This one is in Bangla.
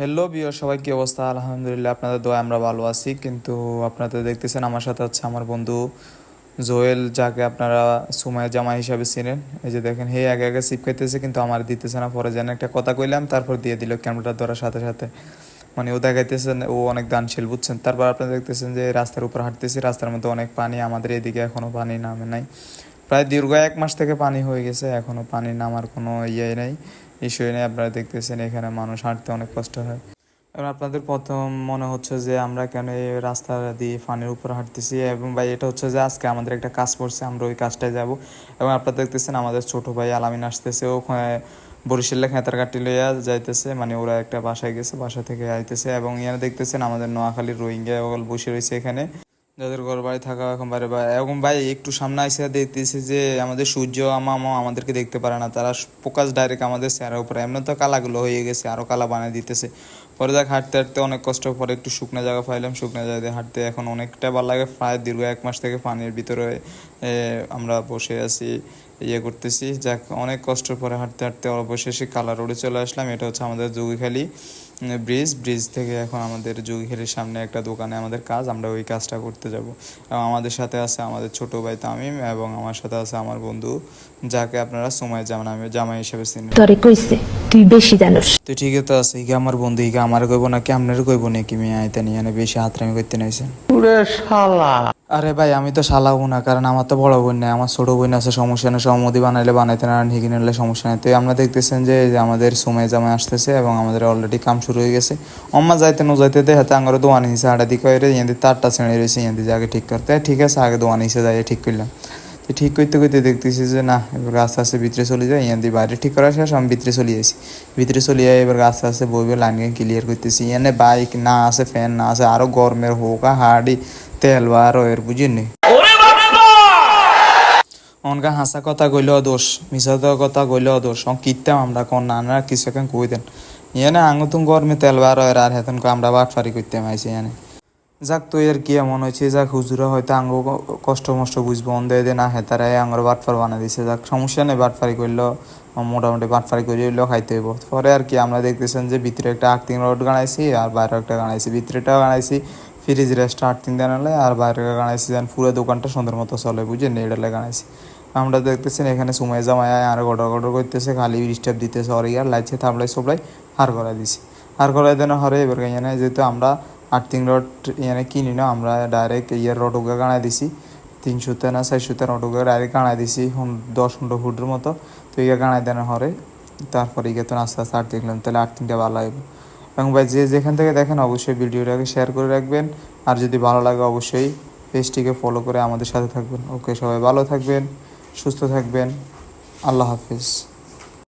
হ্যালো বিয়ার, সবাই কি অবস্থা? আলহামদুলিল্লাহ, আপনাদের দোয়া আমরা ভালো আছি। কিন্তু আপনারা দেখতেছেন আমার সাথে হচ্ছে আমার বন্ধু জোয়েল, যাকে আপনারা সুমাইয়া জামা হিসাবে চিনেন। এই যে দেখেন, হে আগে আগে সিপ খাইতেছে কিন্তু আমার দিতেছে না। পরে যেন একটা কথা কইলাম, তারপর দিয়ে দিল ক্যামেরাটা ধরার সাথে সাথে। মানে ও দেখাইতেছেন ও অনেক দানশীল, বুঝছেন। তারপর আপনারা দেখতেছেন যে রাস্তার উপর হাঁটতেছি, রাস্তার মধ্যে অনেক পানি। আমাদের এদিকে এখনও পানি নামে নাই, প্রায় দীর্ঘ 1 মাস থেকে পানি হয়ে গেছে, এখনও পানি নামার কোনো ইয়ে নেই, ইস্যুই নেই। আপনারা দেখতেছেন এখানে মানুষ হাঁটতে অনেক কষ্ট হয়। এবার আপনাদের প্রথম মনে হচ্ছে যে আমরা কেন এই রাস্তা দিয়ে পানির উপর হাঁটতেছি, এবং ভাই এটা হচ্ছে যে আজকে আমাদের একটা কাজ পড়ছে, আমরা ওই কাজটায় যাব। এবং আপনারা দেখতেছেন আমাদের ছোট ভাই আলামিন আসতেছে, ও বরিশালে খেতার কাটি লইয়া যাইতেছে। মানে ওরা একটা বাসায় গেছে, বাসা থেকে আইতেছে। এবং ইয়ারা দেখতেছেন আমাদের নোয়াখালীর রোহিঙ্গা বসে রয়েছে এখানে, যাদের ঘর বাড়ি থাকা এখন বাইরে। এবং ভাই একটু সামনে আইসা দেখতেছি যে আমাদের সূর্য আমামও আমাদেরকে দেখতে পারে না, তারা ফোকাস ডাইরেক্ট আমাদের চেহারার উপরে। এমনি তো কালাগুলো হয়ে গেছে, আরও কালা বানিয়ে দিতেছে। পরে দেখ হাঁটতে হাঁটতে অনেক কষ্ট, পরে একটু শুকনো জায়গা পাইলাম, শুকনো জায়গায় হাঁটতে এখন অনেকটা ভালো লাগে। প্রায় দীর্ঘ 1 মাস থেকে পানির ভিতরে আমরা বসে আছি, করতেছি। যাক, অনেক কষ্টের পরে হাঁটতে হাঁটতে অবশেষে কালা রোডে চলে আসলাম। এটা হচ্ছে আমাদের যোগীখালী ব্রিজ থেকে এখন আমাদের যোগীখালীর সামনে একটা দোকানে আমাদের কাজ, আমরা ওই কাজটা করতে যাব। এবং আমাদের সাথে আছে আমাদের ছোট ভাই তামিম, এবং আমার সাথে আছে আমার বন্ধু, যাকে আপনারা সুমাইয়া জামাই হিসেবে চিনেন। তোরে কইছে তুই বেশি জানোস। তো ঠিকই তো আছে, ইকে আমার বন্ধু, ইকে আমার কইব নাকি আপনার কইব নাকি? মেয়ে আইতে নিয়ে বেশি হাতরামি করতে নাইছেন। আরে ভাই, আমি তো শালাবো না, কারণ আমার তো বড় বোন নেই, আমার ছোট বোন আছে। সমস্যা নেই, সহমতি বানাইলে বানাইতে না, ঠিকই নিলে সমস্যা নেই। তো আমরা দেখতেছেন যে আমাদের সময় জামাই আসতেছে, এবং আমাদের অলরেডি কাম শুরু হয়ে গেছে। অম্মা যাইতে নো যাইতে দে হাতে আঙারও দোয়ানি হিসেবে আড়া দিকে ইয়াদি তারটা ছেড়ে রয়েছে, ইয়াদি আগে ঠিক করতে। ঠিক আছে, আগে দোয়ানি হিসেবে যাই ঠিক করলাম। তো ঠিক করতে করতে দেখতেছি যে না, এবার আস্তে আস্তে ভিতরে চলে যায়। ইয়াদি বাইরে ঠিক করা শেষ, আমি ভিতরে চলে আসি। ভিতরে চলে যাই, এবার আস্তে আস্তে বইবে লাইন ক্লিয়ার করতেছি। এনে বাইক না আছে, ফ্যান না আছে, আরও গরমের হোক হাড়ি তেল বার এর বুঝিনি। অনকা হাসা কথা কইলেও দোষ, মিশা কথা কইলেও দোষ। কিতাম আমরা কোন নানা কিছু এখন কই দেন ইয়ানে আঙুতুন গরমে তেল বার হয়, আর হেতন আমরা বাটফারি করতাম আইসি ইয়ানে। যাক, তো এর কি এমন হয়েছে, যাক হুজুরা হয়তো আঙ্গ কষ্ট মষ্ট বুঝবো, অন্ধে দে না হেতারাই আঙর বাটফার বানা দিছে। যাক, সমস্যা নেই, বাটফারি করলেও মোটামুটি বাটফারি করে হইলেও খাইতে হইব। পরে আর কি আমরা দেখতেছেন যে ভিতরে একটা আর্থিং রড গাড়াইছি, আর বাইরে একটা গাড়াইছি। ভিতরেটাও গাড়াইছি ফ্রিজ রেস্টটা আর্থিং দেনালে, আর বাইরে গাড়াইছি যেন পুরো দোকানটা সুন্দর মতো চলে, বুঝেন এটালে গাড়াইছি। আমরা দেখতেছেন এখানে সুমাইয়া জামাইয়া আর গডর গডর করতেছে, খালি স্টেপ দিতেছে। আর ইয়ার লাইছে থাবলাই সবলাই হার করা দিছি। হার করাই দেন হরে এবার ইয়ানে যেহেতু আমরা আর্থিং রড ইয়ানে কিনি না, আমরা ডাইরেক্ট ইয়ার রড উগা গাড়াই দিছি। 300 না 400 রড উগা ডাইরেক্ট গাড়াই দিছি 10-15 ফুটের মতো। তো ইয়া গাড়াই দেন হরে, তারপরে ইয়ে তো আস্তে আস্তে আর্থিং দিলাম, তাহলে আর্থিংটা ভালো হবে। এবং ভাই যে যেখান থেকে দেখেন অবশ্যই ভিডিওটাকে শেয়ার করে রাখবেন, আর যদি ভালো লাগে অবশ্যই পেজটিকে ফলো করে আমাদের সাথে থাকবেন। ওকে, সবাই ভালো থাকবেন, সুস্থ থাকবেন, আল্লাহ হাফিজ।